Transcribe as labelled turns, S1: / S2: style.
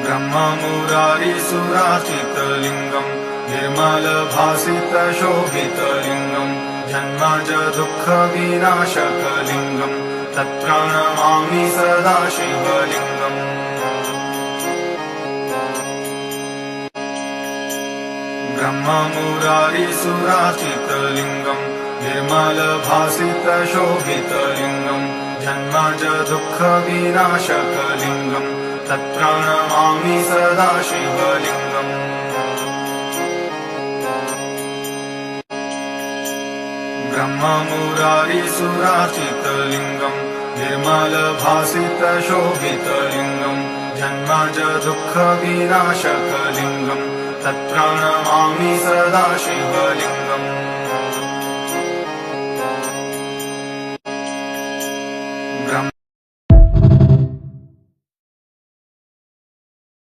S1: ब्रह्ममुरारिसुरार्चितलिङ्गम् निर्मलभासितशोभितलिङ्गम् जन्मज दुःखविनाशकलिङ्गम् तत्प्रणमामि सदा शिवलिङ्गम्। ब्रह्ममुरारिसुरार्चितलिङ्गम् निर्मलभासितशोभितलिङ्गम् जन्मज दुःखविनाशकलिङ्गम् तत्प्रणमामि सदा शिवलिङ्गम्। ब्रह्ममुरारिसुरार्चितलिङ्गम् निर्मलभासितशोभितलिङ्गम् जन्मज दुःखविनाशकलिङ्गम् तत्प्रणमामि सदा शिवलिङ्गम्।